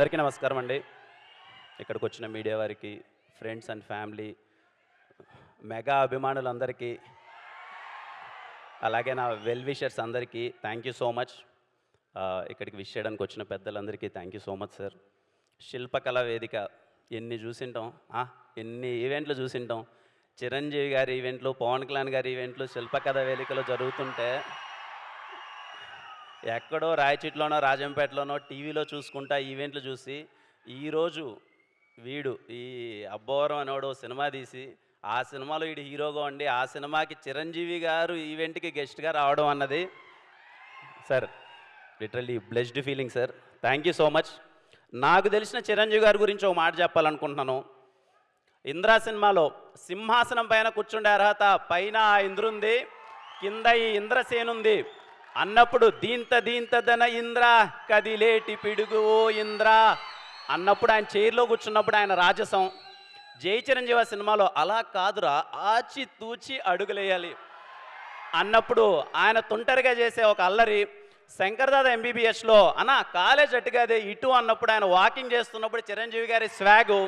అందరికీ నమస్కారం అండి. ఇక్కడికి వచ్చిన మీడియా వారికి, ఫ్రెండ్స్ అండ్ ఫ్యామిలీ, మెగా అభిమానులందరికీ, అలాగే నా వెల్ విషర్స్ అందరికీ థ్యాంక్ యూ సో మచ్. ఇక్కడికి విష్ చేయడానికి వచ్చిన పెద్దలందరికీ thank you so much sir. Shilpakala Vedika ఎన్ని చూసింటాం, ఎన్ని ఈవెంట్లు చూసింటాం. చిరంజీవి గారి ఈవెంట్లు, పవన్ కళ్యాణ్ గారి ఈవెంట్లు శిల్పకళా వేదికలో జరుగుతుంటే ఎక్కడో రాయచిట్లోనో రాజంపేటలోనో టీవీలో చూసుకుంటా ఈవెంట్లు చూసి ఈరోజు వీడు ఈ అబ్బోరం అనేవాడు సినిమా తీసి ఆ సినిమాలో వీడు హీరోగా ఉండి ఆ సినిమాకి చిరంజీవి గారు ఈవెంట్కి గెస్ట్గా రావడం అన్నది sir literally blessed feeling sir. Thank you so much. నాకు తెలిసిన చిరంజీవి గారి గురించి ఒక మాట చెప్పాలనుకుంటున్నాను. ఇంద్రా సినిమాలో సింహాసనం పైన కూర్చుండే అర్హత పైన ఇంద్రుంది, కింద ఈ ఇంద్రసేనుంది అన్నప్పుడు దీంతదన ఇంద్ర కదిలేటి పిడుగు ఓ ఇంద్ర అన్నప్పుడు ఆయన చైర్లో కూర్చున్నప్పుడు ఆయన రాజసం. జై చిరంజీవి సినిమాలో అలా కాదురా ఆచి తూచి అడుగులేయాలి అన్నప్పుడు ఆయన తుంటరిగా చేసే ఒక అల్లరి. శంకర్దాద ఎంబీబీఎస్లో అన్న కాలేజ్ అట్టుగాదే ఇటు అన్నప్పుడు ఆయన వాకింగ్ చేస్తున్నప్పుడు చిరంజీవి గారి స్వాగు.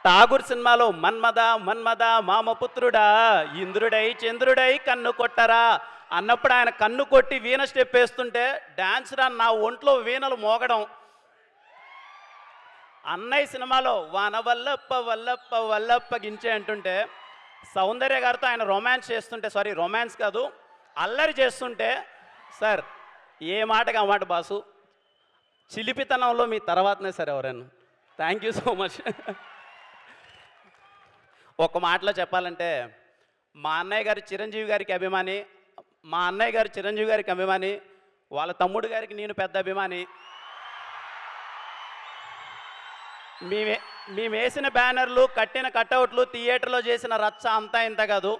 ఠాగూర్ సినిమాలో మన్మద మన్మద మామపుత్రుడా ఇంద్రుడై చంద్రుడై కన్ను కొట్టరా అన్నప్పుడు ఆయన కన్ను కొట్టి వీణ స్టెప్ వేస్తుంటే డాన్స్ రా నా ఒంట్లో వీణలు మోగడం. అన్నయ్య సినిమాలో వాన వల్లప్ప వల్లప్ప వల్లప్ప గించే అంటుంటే సౌందర్య గారితో ఆయన రొమాన్స్ చేస్తుంటే, సారీ రొమాన్స్ కాదు అల్లరి చేస్తుంటే, సార్ ఏ మాటకి ఆ మాట బాసు, చిలిపితనంలో మీ తర్వాతనే సార్ ఎవరైనా. Thank you so much. ఒక మాటలో చెప్పాలంటే మా అన్నయ్య గారు చిరంజీవి గారికి అభిమాని, మా అన్నయ్య గారు చిరంజీవి గారికి అభిమాని, వాళ్ళ తమ్ముడు గారికి నేను పెద్ద అభిమాని. మేము వేసిన బ్యానర్లు, కట్టిన కట్అవుట్లు, థియేటర్లో చేసిన రచ్చ అంతా ఇంత కాదు.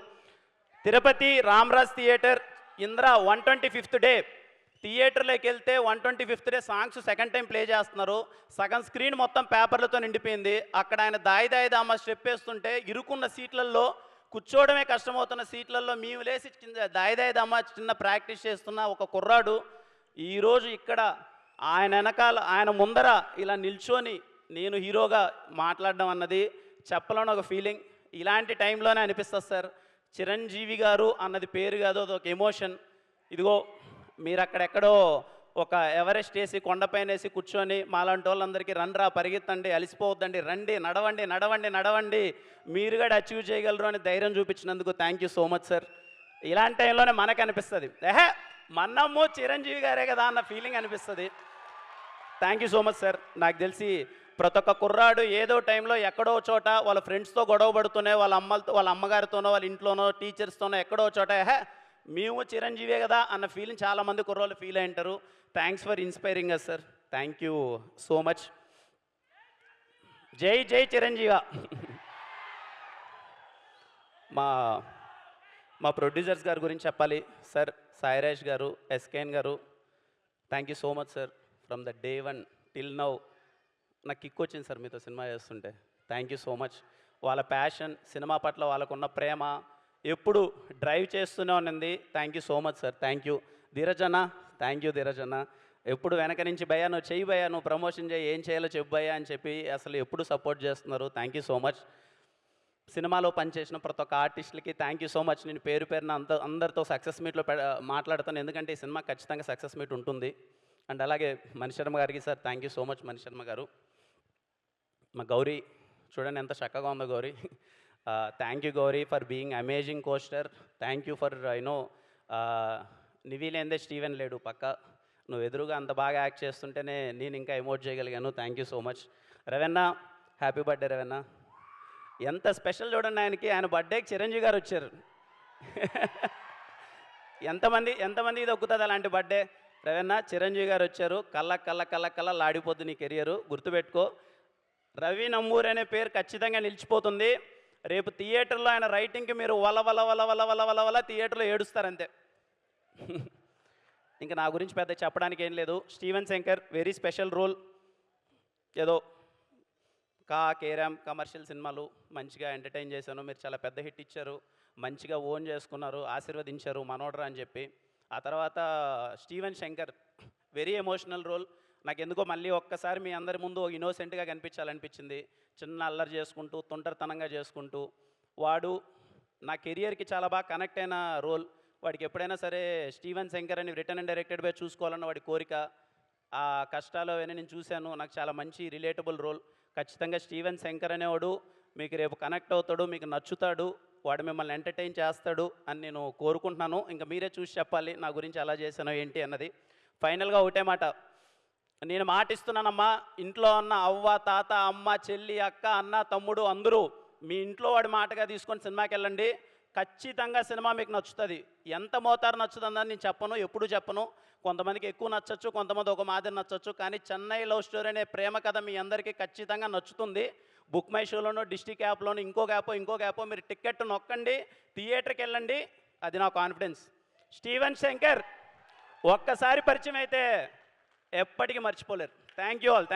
Tirupati Ramaraj theatre Indra 125th day థియేటర్లోకి వెళ్తే 125th day songs second time play చేస్తున్నారు. సగం స్క్రీన్ మొత్తం పేపర్లతో నిండిపోయింది. అక్కడ ఆయన దాయి దాయి దామ స్టెప్ వేస్తుంటే ఇరుకున్న సీట్లలో కూర్చోవడమే కష్టమవుతున్న సీట్లలో మేము లేసి దాయి దాయి దామ చిన్న ప్రాక్టీస్ చేస్తున్న ఒక కుర్రాడు ఈరోజు ఇక్కడ ఆయన వెనకాల ఆయన ముందర ఇలా నిల్చొని నేను హీరోగా మాట్లాడడం అన్నది చెప్పలేని ఒక ఫీలింగ్. ఇలాంటి టైంలోనే అనిపిస్తుంది సార్ చిరంజీవి గారు అన్నది పేరు కాదు, అదొక ఎమోషన్. ఇదిగో మీరు అక్కడెక్కడో ఒక ఎవరెస్ట్ వేసి కొండపైన వేసి కూర్చొని మాలాంటి వాళ్ళందరికీ రండ్రా పరిగెత్తండి అలసిపోవద్దండి రండి నడవండి నడవండి నడవండి మీరు కూడా అచీవ్ చేయగలరు అని ధైర్యం చూపించినందుకు thank you so much sir. ఇలాంటి టైంలోనే మనకు అనిపిస్తుంది మన్నమ్ము చిరంజీవి గారే కదా అన్న ఫీలింగ్ అనిపిస్తుంది. Thank you so much sir. నాకు తెలిసి ప్రతి ఒక్క కుర్రాడు ఏదో టైంలో ఎక్కడో చోట వాళ్ళ ఫ్రెండ్స్తో గొడవ పడుతూనే వాళ్ళ అమ్మగారితోనో వాళ్ళ ఇంట్లోనో టీచర్స్తోనో ఎక్కడో చోట మేము చిరంజీవే కదా అన్న ఫీలింగ్ చాలామంది కుర్రోళ్ళు ఫీల్ అయి ఉంటారు. Thanks for inspiring us sir. Thank you so much. జై జై చిరంజీవ. మా ప్రొడ్యూసర్స్ గారి గురించి చెప్పాలి sir. Sairaj garu, SKN garu, thank you so much sir. From the day 1 till now నాకు కిక్ వచ్చింది సార్ మీతో సినిమా చేస్తుంటే. Thank you so much. వాళ్ళ ప్యాషన్, సినిమా పట్ల వాళ్ళకున్న ప్రేమ ఎప్పుడు డ్రైవ్ చేస్తూనే ఉన్నది. Thank you so much sir. Thank you Dheeraj అన్న. థ్యాంక్ యూ ధీరజ్ అన్న. ఎప్పుడు వెనక నుంచి భయ్యా నువ్వు చెయ్యి భయ్యా, నువ్వు ప్రమోషన్ చేయి, ఏం చేయాలో చెప్పు భయ్యా అని చెప్పి అసలు ఎప్పుడు సపోర్ట్ చేస్తున్నారు. Thank you so much. సినిమాలో పనిచేసిన ప్రతి ఒక్క ఆర్టిస్టులకి థ్యాంక్ యూ సో మచ్. నేను పేరు పేరున అందరితో సక్సెస్ మీట్లో మాట్లాడతాను, ఎందుకంటే ఈ సినిమా ఖచ్చితంగా సక్సెస్ మీట్ ఉంటుంది. అండ్ అలాగే మణిశర్మ గారికి sir thank you so much. Manisharma garu, మా గౌరీ చూడండి ఎంత చక్కగా ఉందో Gowri. Thank you Gowri for being amazing costar. Thank you for you know Nivi లేదే స్టీవెన్ లేడు పక్క, నువ్వు ఎదురుగా అంత బాగా యాక్ట్ చేస్తుంటేనే నేను ఇంకా ఎమోట్ చేయగలిగాను. Thank you so much. Ravanna happy birthday Ravanna. ఎంత స్పెషల్ చూడండి ఆయనకి, ఆయన బర్త్డేకి చిరంజీవి గారు వచ్చారు. ఎంతమంది దొక్కుతుంది అలాంటి బర్త్డే. రవెన్న చిరంజీవి గారు వచ్చారు, కళ్ళ లాడిపోద్దు నీ కెరియరు, గుర్తుపెట్టుకో. రవి నంబూరి అనే పేరు ఖచ్చితంగా నిలిచిపోతుంది. రేపు థియేటర్లో ఆయన రైటింగ్కి మీరు వల వల వల వల వల వల వల థియేటర్లో ఏడుస్తారంతే. ఇంకా నా గురించి పెద్ద చెప్పడానికి ఏం లేదు. Steven Shankar very special role. ఏదో కేరామ్ కమర్షియల్ సినిమాలు మంచిగా ఎంటర్టైన్ చేశాను, మీరు చాలా పెద్ద హిట్ ఇచ్చారు, మంచిగా ఓన్ చేసుకున్నారు, ఆశీర్వదించారు మనోడ్రా అని చెప్పి. ఆ తర్వాత Steven Shankar very emotional role. నాకు ఎందుకో మళ్ళీ ఒక్కసారి మీ అందరి ముందు ఇన్నోసెంట్గా కనిపించాలనిపించింది. చిన్న అల్లరి చేసుకుంటూ తొంటరితనంగా చేసుకుంటూ వాడు నా కెరియర్కి చాలా బాగా కనెక్ట్ అయిన రోల్. వాడికి ఎప్పుడైనా సరే స్టీవెన్ శంకర్ అని రిటర్న్ అండ్ డైరెక్టెడ్ బై చూసుకోవాలన్న వాడి కోరిక, ఆ కష్టాలు అవన్నీ నేను చూశాను. నాకు చాలా మంచి రిలేటబుల్ రోల్. ఖచ్చితంగా స్టీవెన్ శంకర్ అనేవాడు మీకు రేపు కనెక్ట్ అవుతాడు, మీకు నచ్చుతాడు, వాడు మిమ్మల్ని ఎంటర్టైన్ చేస్తాడు అని నేను కోరుకుంటున్నాను. ఇంకా మీరే చూసి చెప్పాలి నా గురించి ఎలా చేశానో ఏంటి అన్నది. ఫైనల్గా ఒకటే మాట, నేను మాట ఇస్తున్నానమ్మా, ఇంట్లో ఉన్న అవ్వ, తాత, అమ్మ, చెల్లి, అక్క, అన్న, తమ్ముడు అందరూ మీ ఇంట్లో వాడి మాటగా తీసుకొని సినిమాకి వెళ్ళండి. ఖచ్చితంగా సినిమా మీకు నచ్చుతుంది. ఎంత మోతారు నచ్చుతుందని నేను చెప్పను, ఎప్పుడు చెప్పను. కొంతమందికి ఎక్కువ నచ్చచ్చు, కొంతమంది ఒక మాదిరి నచ్చచ్చు. కానీ చెన్నై లవ్ స్టోరీ అనే ప్రేమ కథ మీ అందరికీ ఖచ్చితంగా నచ్చుతుంది. బుక్ మై షోలోనో, డిస్ట్రిక్ట్ యాప్లోనో, ఇంకో యాపో మీరు టికెట్ నొక్కండి, థియేటర్కి వెళ్ళండి. అది నా కాన్ఫిడెన్స్. స్టీవెన్ శంకర్ ఒక్కసారి పరిచయం అయితే ఎప్పటికీ మర్చిపోలేరు. Thank you all.